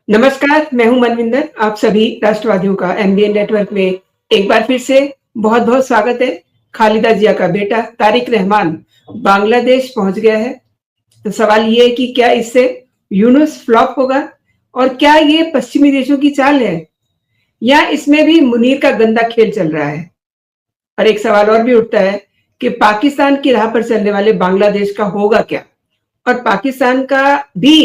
नमस्कार, मैं हूं मनविंदर। आप सभी राष्ट्रवादियों का एमबीएन नेटवर्क में एक बार फिर से बहुत-बहुत स्वागत है। खालिदा जिया का बेटा तारिक रहमान बांग्लादेश पहुंच गया है। तो सवाल ये है कि क्या इससे यूनुस फ्लॉप होगा और क्या ये पश्चिमी देशों की चाल है या इसमें भी मुनीर का गंदा खेल चल रहा है? और एक सवाल और भी उठता है कि पाकिस्तान की राह पर चलने वाले बांग्लादेश का होगा क्या और पाकिस्तान का भी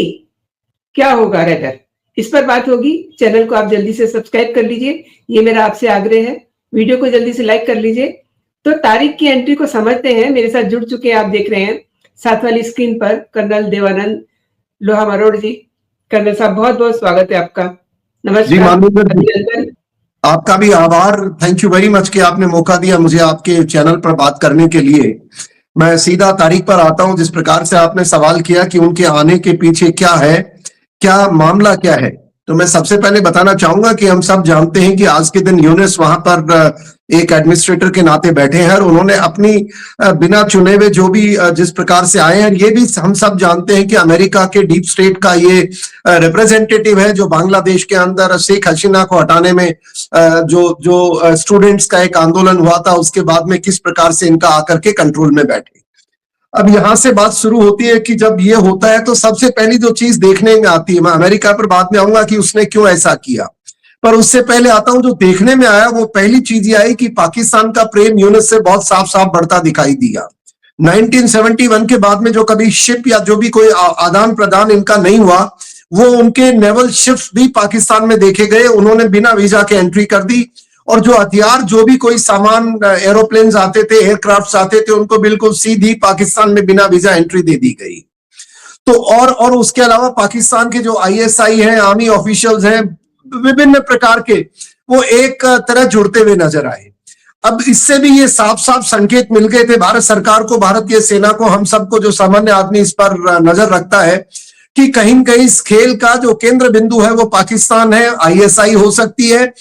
क्या होगा रेदर? इस पर बात होगी। चैनल को आप जल्दी से सब्सक्राइब कर लीजिए, ये मेरा आपसे आग्रह है। वीडियो को जल्दी से लाइक कर लीजिए। तो तारिक की एंट्री को समझते हैं। मेरे साथ जुड़ चुके हैं, आप देख रहे हैं साथ वाली स्क्रीन पर कर्नल देवानंद लोहा मरोड़ जी। कर्नल साहब, बहुत बहुत स्वागत है आपका। नमस्कार। आपका भी आभार। थैंक यू वेरी मच कि आपने मौका दिया मुझे आपके चैनल पर बात करने के लिए। मैं सीधा तारीख पर आता हूं। जिस प्रकार से आपने सवाल किया कि उनके आने के पीछे क्या है, क्या मामला क्या है, तो मैं सबसे पहले बताना चाहूंगा कि हम सब जानते हैं कि आज के दिन यूनुस वहां पर एक एडमिनिस्ट्रेटर के नाते बैठे हैं और उन्होंने अपनी बिना चुने हुए जो भी जिस प्रकार से आए हैं, ये भी हम सब जानते हैं कि अमेरिका के डीप स्टेट का ये रिप्रेजेंटेटिव है जो बांग्लादेश के अंदर शेख हसीना को हटाने में जो स्टूडेंट्स का एक आंदोलन हुआ था, उसके बाद में किस प्रकार से इनका आकर के कंट्रोल में बैठे। अब यहां से बात शुरू होती है कि जब ये होता है तो सबसे पहली जो चीज देखने में आती है, मैं अमेरिका पर बाद में आऊंगा कि उसने क्यों ऐसा किया, पर उससे पहले आता हूं जो देखने में आया वो पहली चीज ये आई कि पाकिस्तान का प्रेम यूनुस से बहुत साफ साफ बढ़ता दिखाई दिया। 1971 के बाद में जो कभी शिप या जो भी कोई आदान प्रदान इनका नहीं हुआ, वो उनके नेवल शिप्स भी पाकिस्तान में देखे गए। उन्होंने बिना वीजा के एंट्री कर दी और जो हथियार, जो भी कोई सामान, एरोप्लेन आते थे, एयरक्राफ्ट आते थे, उनको बिल्कुल सीधी पाकिस्तान में बिना वीजा एंट्री दे दी गई। तो और उसके अलावा पाकिस्तान के जो आईएसआई हैं, आर्मी ऑफिशियल्स हैं, विभिन्न प्रकार के, वो एक तरह जुड़ते हुए नजर आए। अब इससे भी ये साफ साफ संकेत मिल गए थे भारत सरकार को, भारतीय सेना को, हम सबको जो सामान्य आदमी इस पर नजर रखता है कि कहीं न कहीं इस खेल का जो केंद्र बिंदु है वो पाकिस्तान है, आईएसआई हो सकती है।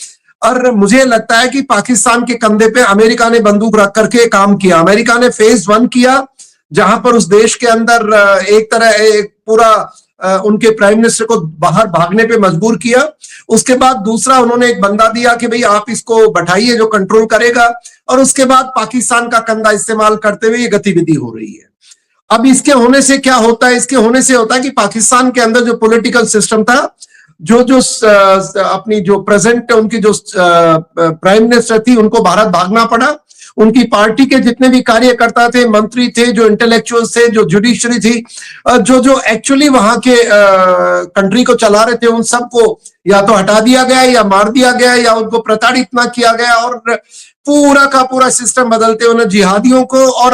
और मुझे लगता है कि पाकिस्तान के कंधे पे अमेरिका ने बंदूक रख करके काम किया। अमेरिका ने फेज 1 किया, जहां पर उस देश के अंदर एक तरह एक पूरा उनके प्राइम मिनिस्टर को बाहर भागने पे मजबूर किया। उसके बाद दूसरा उन्होंने एक बंदा दिया कि भाई आप इसको बैठाइए जो कंट्रोल करेगा, और उसके बाद पाकिस्तान का कंधा इस्तेमाल करते हुए ये गतिविधि हो रही है। अब इसके होने से क्या होता है? इसके होने से होता है कि पाकिस्तान के अंदर जो पॉलिटिकल सिस्टम था, जो अपनी जो प्रेजेंट उनकी जो प्राइम मिनिस्टर थी, उनको भारत भागना पड़ा। उनकी पार्टी के जितने भी कार्यकर्ता थे, मंत्री थे, जो इंटेलेक्चुअल्स थे, जो जुडिशरी थी, जो एक्चुअली वहां के कंट्री को चला रहे थे, उन सबको या तो हटा दिया गया या मार दिया गया या उनको प्रताड़ित ना किया गया, और पूरा का पूरा सिस्टम बदलते उन्हें जिहादियों को और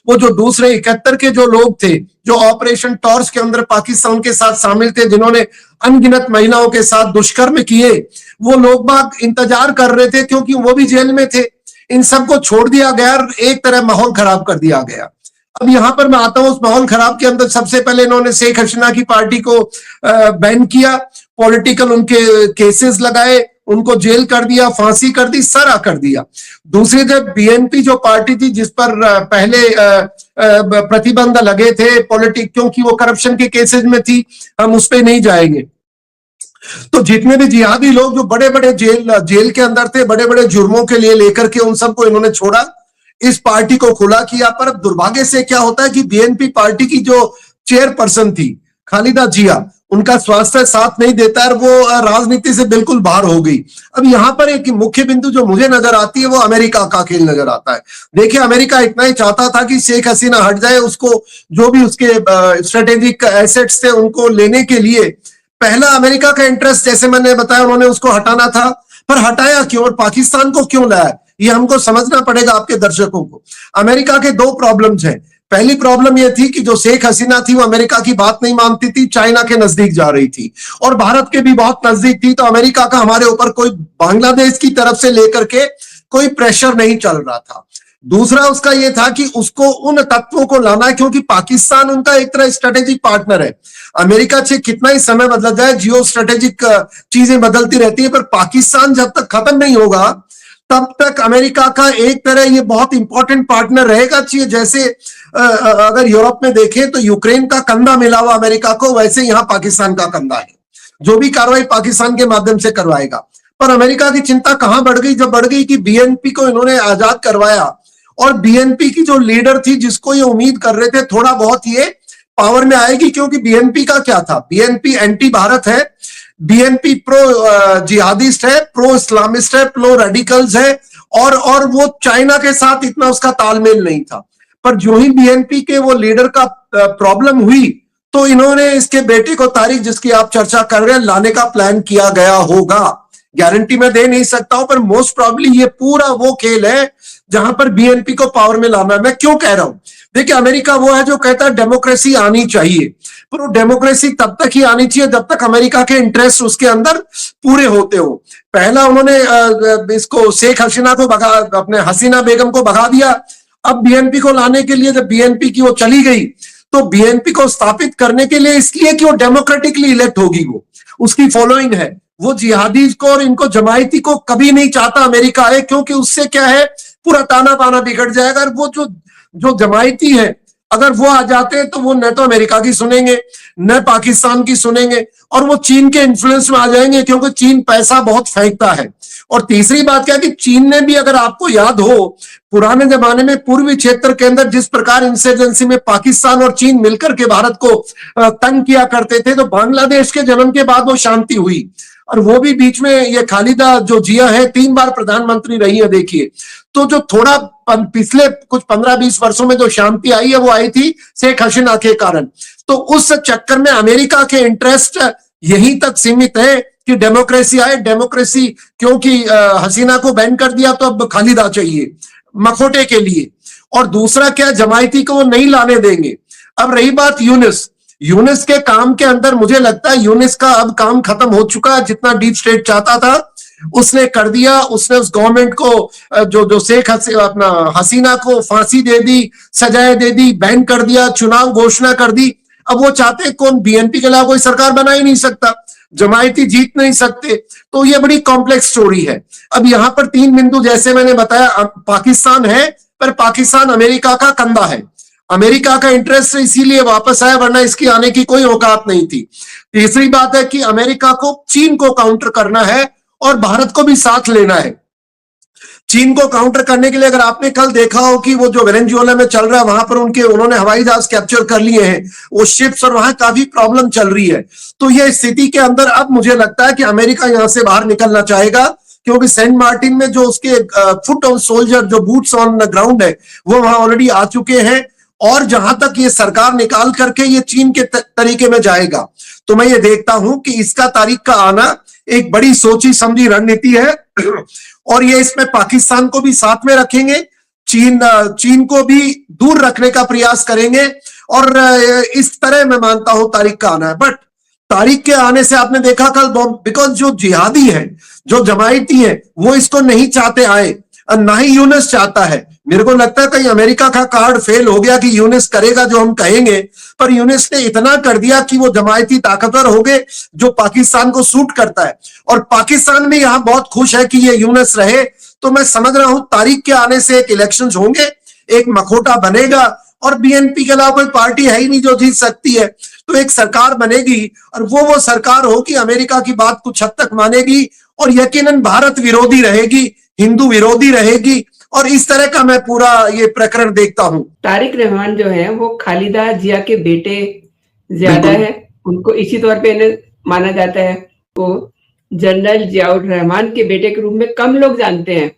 वो जो दूसरे 71 के जो लोग थे जो ऑपरेशन टॉर्च के अंदर पाकिस्तान के साथ शामिल थे, जिन्होंने अनगिनत महिलाओं के साथ दुष्कर्म किए, वो लोग बाग इंतजार कर रहे थे क्योंकि वो भी जेल में थे। इन सबको छोड़ दिया गया और एक तरह माहौल खराब कर दिया गया। अब यहां पर मैं आता हूं उस माहौल खराब के अंदर सबसे पहले इन्होंने शेख हसीना की पार्टी को बैन किया, पॉलिटिकल उनके केसेस लगाए, उनको जेल कर दिया, फांसी कर दी, सरा कर दिया। दूसरी तरफ बीएनपी जो पार्टी थी जिस पर पहले प्रतिबंध लगे थे क्योंकि वो करप्शन के केसेस में थी, हम उस पर नहीं जाएंगे। तो जितने भी जिहादी लोग जो बड़े बड़े जेल के अंदर थे, बड़े बड़े जुर्मों के लिए लेकर के, उन सबको इन्होंने छोड़ा, इस पार्टी को खुला किया। पर दुर्भाग्य से क्या होता है कि बीएनपी पार्टी की जो चेयरपर्सन थी खालिदा जिया, उनका स्वास्थ्य साथ नहीं देता है, वो राजनीति से बिल्कुल बाहर हो गई। अब यहाँ पर एक मुख्य बिंदु जो मुझे नजर आती है वो अमेरिका का खेल नजर आता है। देखिए, अमेरिका इतना ही चाहता था कि शेख हसीना हट जाए, उसको जो भी उसके स्ट्रेटेजिक एसेट्स थे उनको लेने के लिए पहला अमेरिका का इंटरेस्ट, जैसे मैंने बताया, उन्होंने उसको हटाना था। पर हटाया क्यों और पाकिस्तान को क्यों लाया, ये हमको समझना पड़ेगा आपके दर्शकों को। अमेरिका के दो प्रॉब्लम्स हैं। पहली प्रॉब्लम यह थी कि जो शेख हसीना थी वो अमेरिका की बात नहीं मानती थी, चाइना के नजदीक जा रही थी और भारत के भी बहुत नजदीक थी। तो अमेरिका का हमारे ऊपर कोई बांग्लादेश की तरफ से लेकर के कोई प्रेशर नहीं चल रहा था। दूसरा उसका यह था कि उसको उन तत्वों को लाना है, क्योंकि पाकिस्तान उनका एक तरह स्ट्रेटेजिक पार्टनर है। अमेरिका से कितना ही समय बदल जाए, जियो स्ट्रेटेजिक चीजें बदलती रहती है, पर पाकिस्तान जब तक खत्म नहीं होगा तब तक अमेरिका का एक तरह ये बहुत इंपॉर्टेंट पार्टनर रहेगा। चाहिए जैसे अगर यूरोप में देखें तो यूक्रेन का कंधा मिला हुआ अमेरिका को, वैसे यहां पाकिस्तान का कंधा है। जो भी कार्रवाई पाकिस्तान के माध्यम से करवाएगा। पर अमेरिका की चिंता कहां बढ़ गई, जब बढ़ गई कि बीएनपी को इन्होंने आजाद करवाया और बीएनपी की जो लीडर थी जिसको ये उम्मीद कर रहे थे थोड़ा बहुत ये पावर में आएगी, क्योंकि बीएनपी का क्या था, बीएनपी एंटी भारत है, बीएनपी प्रो जिहादिस्ट है, प्रो इस्लामिस्ट है, प्रो रेडिकल्स है, और वो चाइना के साथ इतना उसका तालमेल नहीं था। पर जो ही बीएनपी के वो लीडर का प्रॉब्लम हुई तो इन्होंने इसके बेटे को, तारिक जिसकी आप चर्चा कर रहे हैं, लाने का प्लान किया गया होगा। गारंटी मैं दे नहीं सकता हूं, पर मोस्ट प्रॉब्ली ये पूरा वो खेल है जहां पर बीएनपी को पावर में लाना है। मैं क्यों कह रहा हूं, देखिए अमेरिका वो है जो कहता है डेमोक्रेसी आनी चाहिए, पर वो डेमोक्रेसी तब तक ही आनी चाहिए जब तक अमेरिका के इंटरेस्ट उसके अंदर पूरे होते हो। पहला उन्होंने इसको शेख हसीना को भगा, अपने हसीना बेगम को भगा दिया। अब बीएनपी को लाने के लिए, जब बीएनपी की वो चली गई तो बीएनपी को स्थापित करने के लिए, इसलिए कि वो डेमोक्रेटिकली इलेक्ट होगी, वो उसकी फॉलोइंग है, वो जिहादी को और इनको जमायती को कभी नहीं चाहता अमेरिका है, क्योंकि उससे क्या है पूरा ताना बाना बिगड़ जाएगा। और वो जो जमायती है अगर वो आ जाते हैं तो वो न तो अमेरिका की सुनेंगे न पाकिस्तान की सुनेंगे, और वो चीन के इन्फ्लुएंस में आ जाएंगे, क्योंकि चीन पैसा बहुत फेंकता है। और तीसरी बात क्या है कि चीन ने भी, अगर आपको याद हो, पुराने जमाने में पूर्वी क्षेत्र के अंदर जिस प्रकार इंसर्जेंसी में पाकिस्तान और चीन मिलकर के भारत को तंग किया करते थे, तो बांग्लादेश के जन्म के बाद वो शांति हुई। और वो भी बीच में ये खालिदा जो जिया है 3 बार प्रधानमंत्री रही है, देखिए। तो जो थोड़ा पिछले कुछ 15-20 वर्षों में जो शांति आई है वो आई थी शेख हसीना के कारण। तो उस चक्कर में अमेरिका के इंटरेस्ट यहीं तक सीमित है कि डेमोक्रेसी आए, डेमोक्रेसी, क्योंकि हसीना को बैन कर दिया तो अब खालिदा चाहिए मखोटे के लिए। और दूसरा क्या, जमायती को वो नहीं लाने देंगे। अब रही बात यूनिस के काम के अंदर, मुझे लगता है यूनिस का अब काम खत्म हो चुका है। जितना डीप स्टेट चाहता था उसने कर दिया। उसने उस गवर्नमेंट को जो शेख अपना हसीना को फांसी दे दी, सजाएं दे दी, बैन कर दिया, चुनाव घोषणा कर दी। अब वो चाहते कौन, बीएनपी के अलावा कोई सरकार बना ही नहीं सकता, जमायती जीत नहीं सकते। तो ये बड़ी कॉम्प्लेक्स स्टोरी है। अब यहां पर 3 बिंदु, जैसे मैंने बताया, पाकिस्तान है, पर पाकिस्तान अमेरिका का कंधा है। अमेरिका का इंटरेस्ट इसीलिए वापस आया, वरना इसकी आने की कोई औकात नहीं थी। तीसरी बात है कि अमेरिका को चीन को काउंटर करना है और भारत को भी साथ लेना है। चीन को काउंटर करने के लिए, अगर आपने कल देखा हो कि वो जो वेनेजुएला में चल रहा है, वहां पर उन्होंने हवाई जहाज कैप्चर कर लिए हैं, वो शिप्स, और वहां काफी प्रॉब्लम चल रही है। तो ये स्थिति के अंदर अब मुझे लगता है कि अमेरिका यहां से बाहर निकलना चाहेगा, क्योंकि सेंट मार्टिन में जो उसके फुट ऑन सोल्जर, जो बूट्स ऑन द ग्राउंड है, वो वहां ऑलरेडी आ चुके हैं। और जहां तक ये सरकार निकाल करके ये चीन के तरीके में जाएगा, तो मैं ये देखता हूं कि इसका तारीख का आना एक बड़ी सोची समझी रणनीति है। और ये इसमें पाकिस्तान को भी साथ में रखेंगे, चीन को भी दूर रखने का प्रयास करेंगे। और इस तरह मैं मानता हूं तारीख का आना है। बट तारीख के आने से आपने देखा कल, बिकॉज जो जिहादी है, जो जमायती है, वो इसको नहीं चाहते आए, ना ही यूनिस चाहता है। मेरे को लगता है कहीं अमेरिका का कार्ड फेल हो गया कि यूनिस करेगा जो हम कहेंगे, पर यूनिस ने इतना कर दिया कि वो जमायती ताकतवर हो गए, जो पाकिस्तान को सूट करता है। और पाकिस्तान भी यहां बहुत खुश है कि ये यूनिस रहे। तो मैं समझ रहा हूं तारीख के आने से एक इलेक्शंस होंगे, एक मखोटा बनेगा, और बीएनपी के अलावा कोई पार्टी है ही नहीं जो जीत सकती है। तो एक सरकार बनेगी, और वो सरकार होगी, अमेरिका की बात कुछ हद तक मानेगी, और यकीनन भारत विरोधी रहेगी, हिंदू विरोधी रहेगी। और इस तरह का मैं पूरा ये प्रकरण देखता हूं। तारिक रहमान जो है वो खालिदा जिया के बेटे ज्यादा है, उनको इसी तौर पे इन्हें माना जाता है। वो जनरल जियाउर रहमान के बेटे के रूप में कम लोग जानते हैं,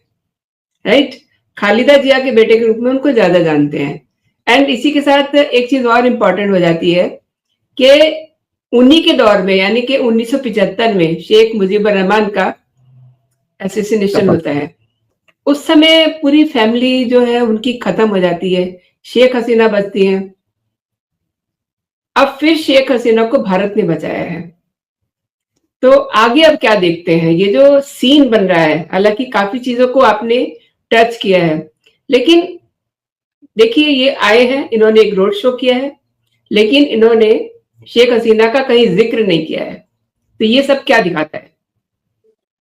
राइट। खालिदा जिया के बेटे के रूप में उनको ज्यादा जानते हैं। एंड इसी के साथ एक चीज और इम्पोर्टेंट हो जाती है कि उन्हीं के दौर में, यानी कि 1975 में शेख मुजीबुर रहमान का एसेसिनेशन होता है। उस समय पूरी फैमिली जो है उनकी खत्म हो जाती है, शेख हसीना बचती हैं। अब फिर शेख हसीना को भारत ने बचाया है। तो आगे अब क्या देखते हैं, ये जो सीन बन रहा है, हालांकि काफी चीजों को आपने टच किया है, लेकिन देखिए ये आए हैं, इन्होंने एक रोड शो किया है, लेकिन इन्होंने शेख हसीना का कहीं जिक्र नहीं किया है। तो ये सब क्या दिखाता है?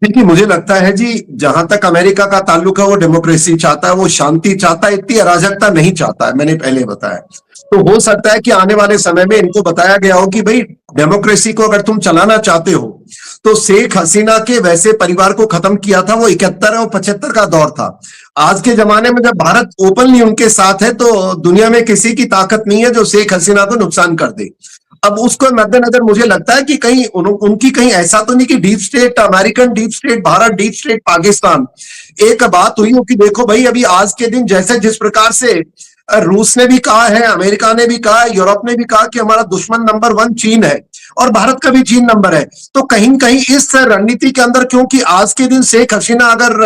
देखिए, मुझे लगता है जी, जहां तक अमेरिका का ताल्लुक है, वो डेमोक्रेसी चाहता है, वो शांति चाहता है, इतनी अराजकता नहीं चाहता है, मैंने पहले बताया। तो हो सकता है कि आने वाले समय में इनको बताया गया हो कि भाई, डेमोक्रेसी को अगर तुम चलाना चाहते हो तो शेख हसीना के वैसे परिवार को खत्म किया था, वो 71 और 75 का दौर था। आज के जमाने में जब भारत ओपनली उनके साथ है, तो दुनिया में किसी की ताकत नहीं है जो शेख हसीना को नुकसान कर दे। अब उसको मद्देनजर मुझे लगता है कि कहीं उनकी कहीं ऐसा तो नहीं कि deep state, American deep state, Bharat deep state, Pakistan एक बात हुई हो कि देखो भाई, अभी आज के दिन जैसे जिस प्रकार से रूस ने भी कहा है, अमेरिका ने भी कहा है, यूरोप ने भी कहा कि हमारा दुश्मन नंबर 1 चीन है और भारत का भी चीन नंबर है। तो कहीं कहीं इस रणनीति के अंदर, क्योंकि आज के दिन शेख हसीना अगर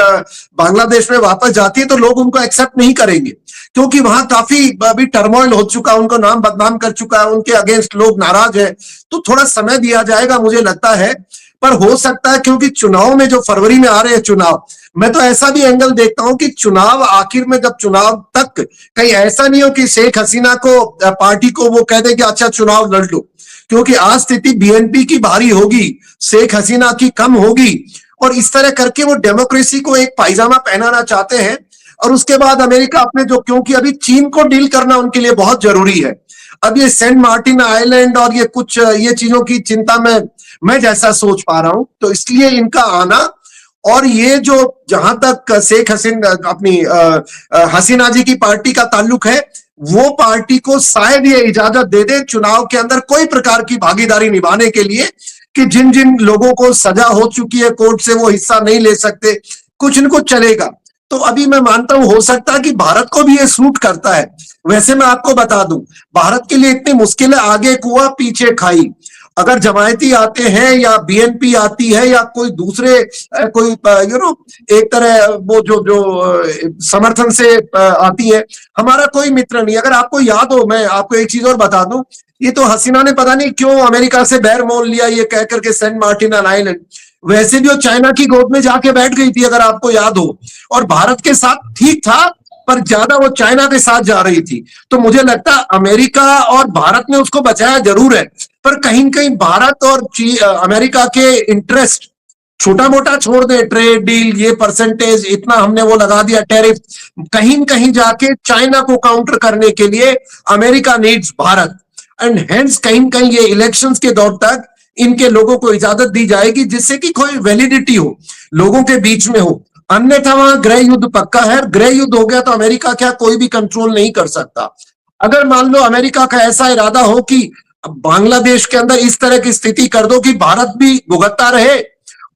बांग्लादेश में वापस जाती है तो लोग उनको एक्सेप्ट नहीं करेंगे, क्योंकि वहां काफी अभी टर्मोइल हो चुका, उनको नाम बदनाम कर चुका है, उनके अगेंस्ट लोग नाराज है। तो थोड़ा समय दिया जाएगा मुझे लगता है, पर हो सकता है क्योंकि चुनाव में जो फरवरी में आ रहे हैं चुनाव, मैं तो ऐसा भी एंगल देखता हूं कि चुनाव आखिर में, जब चुनाव तक कहीं ऐसा नहीं हो कि शेख हसीना को, पार्टी को वो कह दे कि अच्छा चुनाव लड़ लो, क्योंकि आज स्थिति बीएनपी की भारी होगी, शेख हसीना की कम होगी, और इस तरह करके वो डेमोक्रेसी को एक पायजामा पहनाना चाहते हैं। और उसके बाद अमेरिका अपने जो, क्योंकि अभी चीन को डील करना उनके लिए बहुत जरूरी है। अब ये सेंट मार्टिन आइलैंड और ये कुछ ये चीजों की चिंता में मैं जैसा सोच पा रहा हूं, तो इसलिए इनका आना, और ये जो जहां तक शेख अपनी हसीना जी की पार्टी का ताल्लुक है, वो पार्टी को शायद ये इजाजत दे दे चुनाव के अंदर कोई प्रकार की भागीदारी निभाने के लिए, कि जिन जिन लोगों को सजा हो चुकी है कोर्ट से, वो हिस्सा नहीं ले सकते, कुछ न कुछ चलेगा। तो अभी मैं मानता हूं हो सकता है कि भारत को भी ये सूट करता है। वैसे मैं आपको बता दूं, भारत के लिए इतनी मुश्किल है, आगे कुआं पीछे खाई। अगर जमायती आते हैं या बीएनपी आती है या कोई दूसरे कोई एक तरह वो जो समर्थन से आती है, हमारा कोई मित्र नहीं। अगर आपको याद हो, मैं आपको एक चीज और बता दूं, ये तो हसीना ने पता नहीं क्यों अमेरिका से बैर मोल लिया, ये कहकर के सेंट मार्टिन आइलैंड, वैसे भी वो चाइना की गोद में जाके बैठ गई थी, अगर आपको याद हो, और भारत के साथ ठीक था, पर ज्यादा वो चाइना के साथ जा रही थी। तो मुझे लगता है अमेरिका और भारत ने उसको बचाया जरूर है, पर कहीं कहीं भारत और अमेरिका के इंटरेस्ट, छोटा मोटा छोड़ दे, ट्रेड डील, ये परसेंटेज इतना हमने वो लगा दिया टैरिफ, कहीं कहीं जाके चाइना को काउंटर करने के लिए America needs Bharat, and hence कहीं कहीं ये इलेक्शंस के दौर तक इनके लोगों को इजाजत दी जाएगी, जिससे कि कोई वैलिडिटी हो, लोगों के बीच में हो। अन्यथा वहां गृह युद्ध पक्का है, गृह युद्ध हो गया तो अमेरिका क्या कोई भी कंट्रोल नहीं कर सकता। अगर मान लो अमेरिका का ऐसा इरादा हो कि बांग्लादेश के अंदर इस तरह की स्थिति कर दो कि भारत भी भुगतता रहे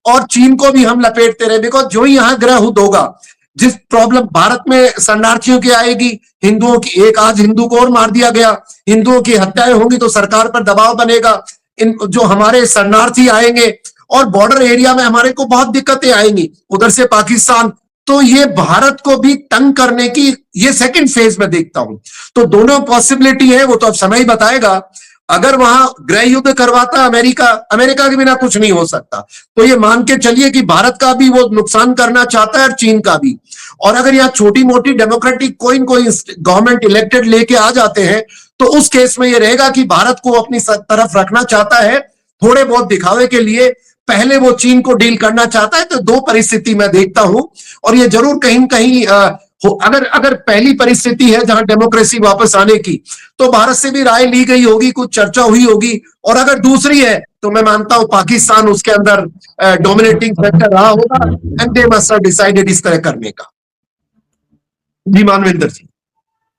और चीन को भी हम लपेटते रहे, बिकॉज जो ही यहां गृह युद्ध होगा, जिस प्रॉब्लम भारत में शरणार्थियों की आएगी, हिंदुओं की, एक आज हिंदू को और मार दिया गया, हिंदुओं की हत्याएं होंगी तो सरकार पर दबाव बनेगा, इन जो हमारे शरणार्थी आएंगे, और बॉर्डर एरिया में हमारे को बहुत दिक्कतें आएंगी, उधर से पाकिस्तान, तो ये भारत को भी तंग करने की ये सेकंड फेज में देखता हूं। तो दोनों पॉसिबिलिटी है, वो तो अब समय ही बताएगा। अगर वहां गृह युद्ध करवाता अमेरिका, अमेरिका के बिना कुछ नहीं हो सकता, तो ये मान के चलिए कि भारत का भी वो नुकसान करना चाहता है और चीन का भी। और अगर यहाँ छोटी मोटी डेमोक्रेटिक कोई गवर्नमेंट इलेक्टेड लेके आ जाते हैं, तो उस केस में ये रहेगा कि भारत को अपनी तरफ रखना चाहता है, थोड़े बहुत दिखावे के लिए पहले वो चीन को डील करना चाहता है। तो दो परिस्थिति मैं देखता हूं, और ये जरूर कहीं कहीं अगर पहली परिस्थिति है जहां डेमोक्रेसी वापस आने की, तो भारत से भी राय ली गई होगी, कुछ चर्चा हुई होगी, और अगर दूसरी है तो मैं मानता हूं पाकिस्तान उसके अंदर डोमिनेटिंग फैक्टर रहा होगा, and they must have decided इस तरह करने का। जी मानविंदर जी,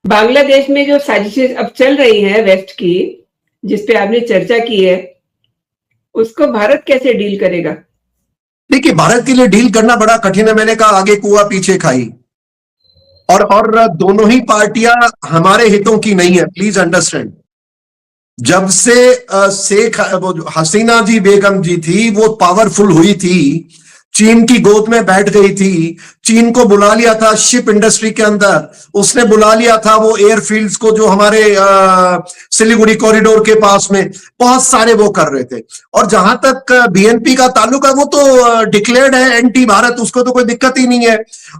बांग्लादेश में जो साजिशें अब चल रही हैं वेस्ट की, जिसपे आपने चर्चा की है, उसको भारत कैसे डील करेगा? देखिए, भारत के लिए डील करना बड़ा कठिन है। मैंने कहा आगे कुआं पीछे खाई, और दोनों ही पार्टियां हमारे हितों की नहीं है, प्लीज अंडरस्टैंड। जब से शेख हसीना जी बेगम जी थी, वो पावरफुल हुई थी, चीन की गोद में बैठ गई थी, चीन को बुला लिया था शिप इंडस्ट्री के अंदर, उसने बुला लिया था वो एयरफील्ड्स को जो हमारे सिलीगुड़ी कॉरिडोर के पास में, बहुत सारे वो कर रहे थे। और जहां तक बीएनपी का ताल्लुक है, वो तो डिक्लेयर्ड है एंटी भारत, उसको तो कोई दिक्कत ही नहीं है,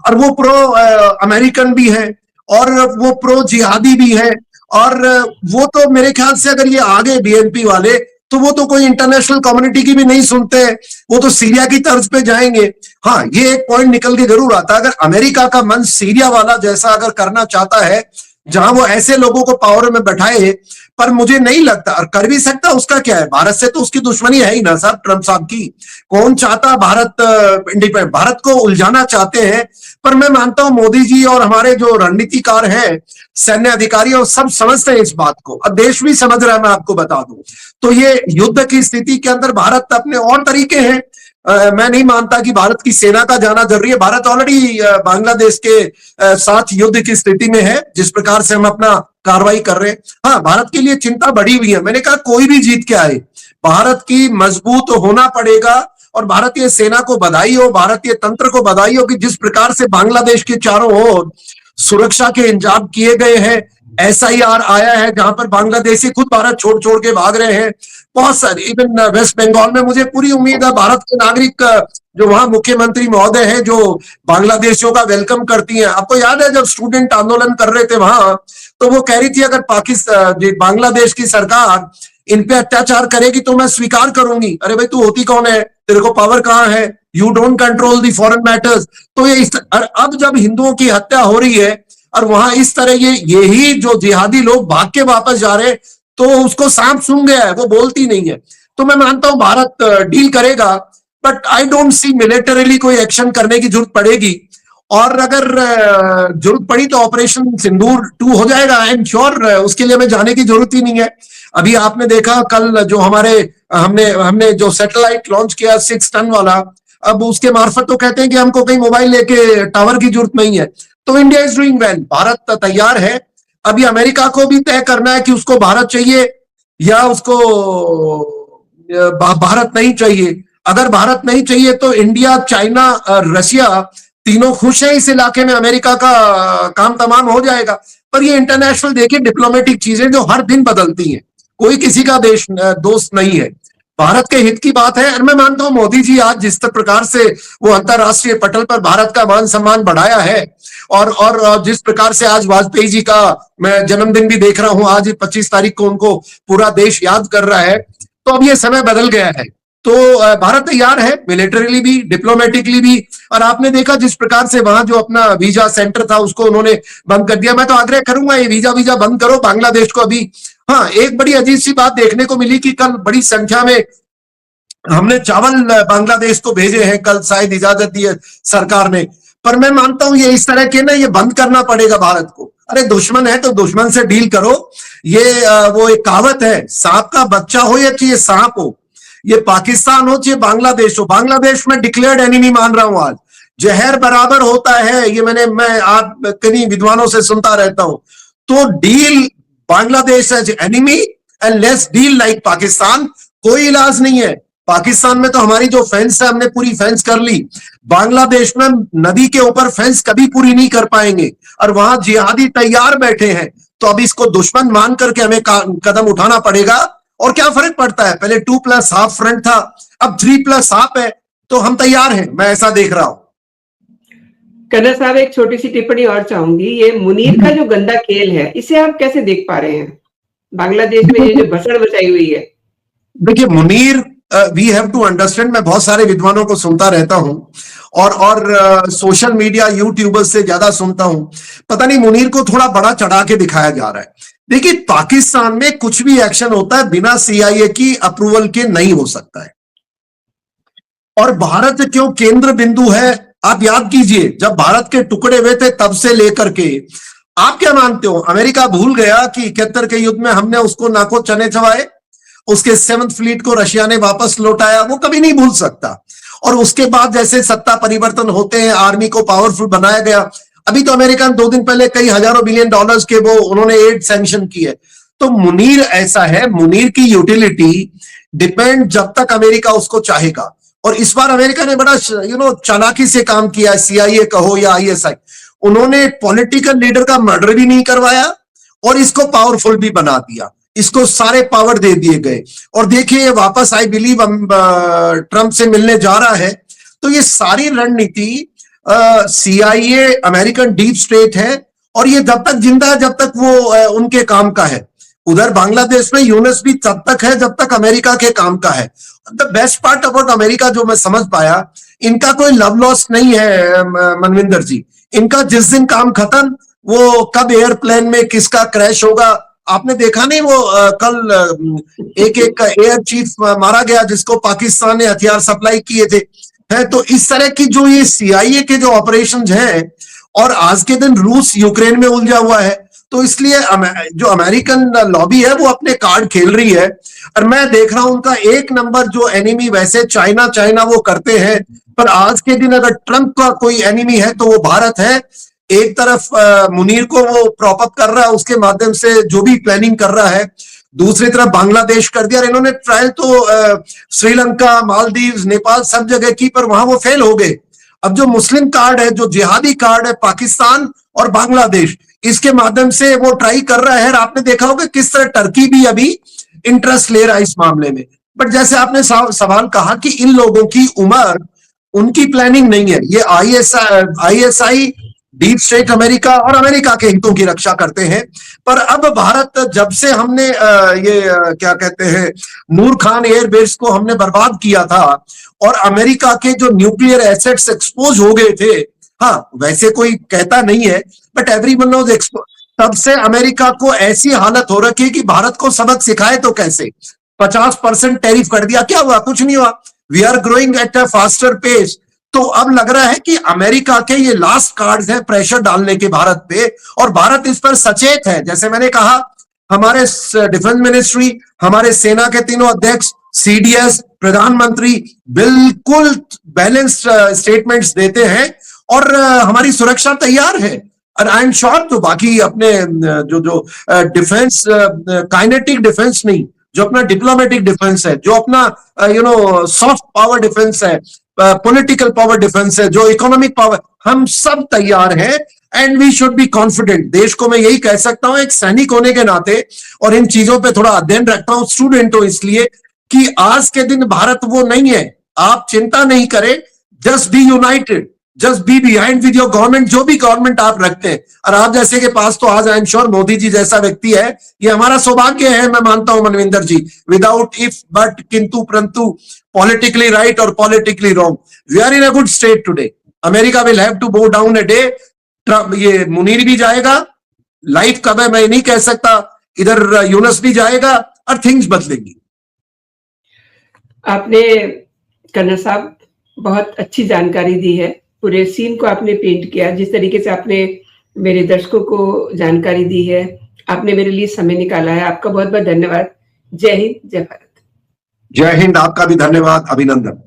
और वो प्रो अमेरिकन भी है और वो प्रो जिहादी भी है, और वो तो मेरे ख्याल से अगर ये आगे बीएनपी वाले तो वो तो कोई इंटरनेशनल कम्युनिटी की भी नहीं सुनते हैं, वो तो सीरिया की तर्ज पे जाएंगे। हाँ, ये एक पॉइंट निकल के जरूर आता है, अगर अमेरिका का मन सीरिया वाला जैसा अगर करना चाहता है, जहां वो ऐसे लोगों को पावर में बैठाए, पर मुझे नहीं लगता, और कर भी सकता, उसका क्या है, भारत से तो उसकी दुश्मनी है ही ना साहब, ट्रंप साहब की। कौन चाहता भारत इंडिपेंडेंट, भारत को उलझाना चाहते हैं। पर मैं मानता हूं मोदी जी और हमारे जो रणनीतिकार हैं, सैन्य अधिकारी, और सब समझते हैं इस बात को, और देश भी समझ रहा है, मैं आपको बता दूं। तो ये युद्ध की स्थिति के अंदर भारत अपने और तरीके हैं। मैं नहीं मानता कि भारत की सेना का जाना जरूरी है। भारत ऑलरेडी बांग्लादेश के साथ युद्ध की स्थिति में है, जिस प्रकार से हम अपना कार्रवाई कर रहे हैं। हाँ, भारत के लिए चिंता बढ़ी हुई है। मैंने कहा कोई भी जीत के आए, भारत की मजबूत होना पड़ेगा, और भारतीय सेना को बधाई हो, भारतीय तंत्र को बधाई हो कि जिस प्रकार से बांग्लादेश के चारों ओर सुरक्षा के इंतजाम किए गए हैं। SIR आया है, जहां पर बांग्लादेशी खुद भारत छोड़ छोड़ के भाग रहे हैं। बहुत सारे, इवन वेस्ट बंगाल में मुझे पूरी उम्मीद है भारत के नागरिक जो वहां मुख्यमंत्री महोदय हैं, जो बांग्लादेशियों का वेलकम करती हैं। आपको याद है जब स्टूडेंट आंदोलन कर रहे थे वहां, तो वो कह रही थी अगर पाकिस्तान, बांग्लादेश की सरकार इन पे अत्याचार करेगी तो मैं स्वीकार करूंगी। अरे भाई, तू होती कौन है, तेरे को पावर कहां है, you don't control the foreign matters. तो ये अब जब हिंदुओं की हत्या हो रही है, और वहां इस तरह यही जो जिहादी लोग भाग के वापस जा रहे हैं, तो उसको सांप सूंघ गया है, वो बोलती नहीं है। तो मैं मानता हूं भारत डील करेगा, but I don't see militarily कोई एक्शन करने की जरूरत पड़ेगी। और अगर जरूरत पड़ी तो ऑपरेशन सिंदूर 2 हो जाएगा, आई एम श्योर। उसके लिए हमें जाने की जरूरत ही नहीं है। अभी आपने देखा कल जो हमने जो सैटेलाइट लॉन्च किया 6 टन वाला, अब उसके मार्फत तो कहते हैं कि हमको कहीं मोबाइल लेके टावर की जरूरत नहीं है। तो India is doing well, Bharat तैयार है। अभी अमेरिका को भी तय करना है कि उसको भारत चाहिए या उसको भारत नहीं चाहिए। अगर भारत नहीं चाहिए तो इंडिया, चाइना, रशिया तीनों खुश हैं इस इलाके में, अमेरिका का काम तमाम हो जाएगा। पर ये इंटरनेशनल देखिए डिप्लोमेटिक चीजें जो हर दिन बदलती हैं, कोई किसी का देश दोस्त नहीं है। भारत के हित की बात है, और मैं मानता हूं मोदी जी आज जिस प्रकार से वो अंतरराष्ट्रीय पटल पर भारत का मान सम्मान बढ़ाया है, और जिस प्रकार से आज वाजपेयी जी का मैं जन्मदिन भी देख रहा हूं, आज 25 तारीख को उनको पूरा देश याद कर रहा है, तो अब ये समय बदल गया है। तो भारत तैयार है, मिलिटरीली भी, डिप्लोमेटिकली भी। और आपने देखा जिस प्रकार से वहां जो अपना वीजा सेंटर था उसको उन्होंने बंद कर दिया। मैं तो आग्रह करूंगा ये वीजा बंद करो बांग्लादेश को अभी। हाँ, एक बड़ी अजीब सी बात देखने को मिली कि कल बड़ी संख्या में हमने चावल बांग्लादेश को भेजे हैं, कल शायद इजाजत दी है सरकार ने। पर मैं मानता हूं ये इस तरह के ना, ये बंद करना पड़ेगा भारत को। अरे दुश्मन है तो दुश्मन से डील करो। ये वो एक कहावत है, सांप का बच्चा हो या चाहे सांप हो, ये पाकिस्तान हो चाहे बांग्लादेश हो, बांग्लादेश में डिक्लेयर्ड एनिमी मान रहा हूं आज। जहर बराबर होता है, ये मैं आप कई विद्वानों से सुनता रहता हूं। तो deal Bangladesh as enemy and let's deal like Pakistan, कोई इलाज नहीं है। पाकिस्तान में तो हमारी जो फेंस है हमने पूरी फेंस कर ली, बांग्लादेश में नदी के ऊपर फेंस कभी पूरी नहीं कर पाएंगे, और वहां जिहादी तैयार बैठे हैं। तो अब इसको दुश्मन मान करके हमें कदम उठाना पड़ेगा। और क्या फर्क पड़ता है, पहले 2+1/2 फ्रंट था, अब 3+1/2 है, तो हम तैयार हैं, मैं ऐसा देख रहा हूं। कर्नल साहब, एक छोटी सी टिप्पणी और चाहूंगी। ये मुनीर का जो गंदा खेल है, इसे आप कैसे देख पा रहे हैं बांग्लादेश में, ये जो भसड़ बचाई हुई है? देखिए Munir, we have to understand, मैं बहुत सारे विद्वानों को सुनता रहता हूं, और सोशल मीडिया यूट्यूबर से ज्यादा सुनता हूं। पता नहीं मुनीर को थोड़ा बड़ा चढ़ा के दिखाया जा रहा है। देखिए पाकिस्तान में कुछ भी एक्शन होता है बिना CIA की अप्रूवल के नहीं हो सकता है, और भारत क्यों केंद्र बिंदु है। आप याद कीजिए जब भारत के टुकड़े हुए थे तब से लेकर के, आप क्या मानते हो अमेरिका भूल गया कि 71 के युद्ध में हमने उसको नाको चने चबाए, उसके 7th फ्लीट को रशिया ने वापस लौटाया, वो कभी नहीं भूल सकता। और उसके बाद जैसे सत्ता परिवर्तन होते हैं, आर्मी को पावरफुल बनाया गया। अभी तो अमेरिका 2 दिन पहले कई हजारों बिलियन डॉलर्स के वो उन्होंने एड सैंक्शन किए। तो मुनीर ऐसा है, मुनीर की यूटिलिटी डिपेंड जब तक अमेरिका उसको चाहेगा। और इस बार अमेरिका ने बड़ा चालाकी से काम किया, CIA कहो या ISI, उन्होंने पॉलिटिकल लीडर का मर्डर भी नहीं करवाया और इसको पावरफुल भी बना दिया, इसको सारे पावर दे दिए गए। और देखिए वापस आई बिलीव ट्रंप से मिलने जा रहा है। तो ये सारी रणनीति CIA अमेरिकन डीप स्टेट है, और ये जब तक जिंदा है जब तक वो उनके काम का है। उधर बांग्लादेश में यूनुस भी तब तक है जब तक अमेरिका के काम का है। The best part about America जो मैं समझ पाया, इनका कोई लव लॉस नहीं है मनविंदर जी। इनका जिस दिन काम खत्म, वो कब एयरप्लेन में किसका क्रैश होगा, आपने देखा नहीं वो कल एक एयर चीफ मारा गया जिसको पाकिस्तान ने हथियार सप्लाई किए थे। है तो इस तरह की जो ये CIA के जो ऑपरेशन हैं, और आज के दिन रूस यूक्रेन में उलझा हुआ है, तो इसलिए जो अमेरिकन लॉबी है वो अपने कार्ड खेल रही है। और मैं देख रहा हूं उनका एक नंबर जो एनिमी, वैसे चाइना वो करते हैं, पर आज के दिन अगर ट्रंप का कोई एनिमी है तो वो भारत है। एक तरफ मुनीर को वो प्रॉप अप कर रहा है, उसके माध्यम से जो भी प्लानिंग कर रहा है, दूसरी तरफ बांग्लादेश कर दिया। और इन्होंने ट्रायल तो श्रीलंका, मालदीव, नेपाल सब जगह की, पर वहां वो फेल हो गए। अब जो मुस्लिम कार्ड है, जो जिहादी कार्ड है, पाकिस्तान और बांग्लादेश, इसके माध्यम से वो ट्राई कर रहा है। आपने देखा होगा किस तरह टर्की भी अभी इंटरेस्ट ले रहा है इस मामले में। बट जैसे आपने सवाल कहा कि इन लोगों की उम्र, उनकी प्लानिंग नहीं है। ये ISI, डीप स्टेट अमेरिका और अमेरिका के हितों की रक्षा करते हैं। पर अब भारत, जब से हमने क्या कहते हैं, नूर खान एयरबेस को हमने बर्बाद किया था और अमेरिका के जो न्यूक्लियर एसेट्स एक्सपोज हो गए थे, हाँ वैसे कोई कहता नहीं है, बट एवरीवन नोज, तब से अमेरिका को ऐसी हालत हो रखी है कि भारत को सबक सिखाए तो कैसे। 50% टैरिफ कर दिया, क्या हुआ? कुछ नहीं हुआ। We are growing at a faster pace. तो अब लग रहा है कि अमेरिका के ये लास्ट कार्ड्स हैं प्रेशर डालने के भारत पे, और भारत इस पर सचेत है। जैसे मैंने कहा, हमारे डिफेंस मिनिस्ट्री, हमारे सेना के तीनों अध्यक्ष, CDS, प्रधानमंत्री बिल्कुल बैलेंस्ड स्टेटमेंट्स देते हैं, और हमारी सुरक्षा तैयार है। और आई एम श्योर जो बाकी अपने जो डिफेंस, काइनेटिक डिफेंस नहीं, जो अपना डिप्लोमेटिक डिफेंस है, जो अपना सॉफ्ट पावर डिफेंस है, पॉलिटिकल पावर डिफेंस है, जो इकोनॉमिक पावर, हम सब तैयार हैं। And we should be confident. देश को मैं यही कह सकता हूं एक सैनिक होने के नाते, और इन चीजों पे थोड़ा अध्ययन रखता हूं, स्टूडेंट हूं, इसलिए कि आज के दिन भारत वो नहीं है। आप चिंता नहीं करें, just be united, just be behind with your government, जो भी गवर्नमेंट आप रखते हैं। और आप जैसे के पास तो आज I am sure Modi ji जैसा व्यक्ति है, ये हमारा सौभाग्य है, मैं मानता हूं Manvinder ji. Without if, but, किंतु, परंतु, पॉलिटिकली राइट और politically wrong, we are in a good state today. America will have to go down a day. ये मुनीर भी जाएगा, लाइफ कब है मैं नहीं कह सकता, इधर यूनुस भी जाएगा, और थिंग्स बदलेंगी। आपने कर्नल साहब बहुत अच्छी जानकारी दी है, पूरे सीन को आपने पेंट किया। जिस तरीके से आपने मेरे दर्शकों को जानकारी दी है, आपने मेरे लिए समय निकाला है, आपका बहुत बहुत धन्यवाद। जय हिंद, जय भारत। जय हिंद, आपका भी धन्यवाद, अभिनंदन।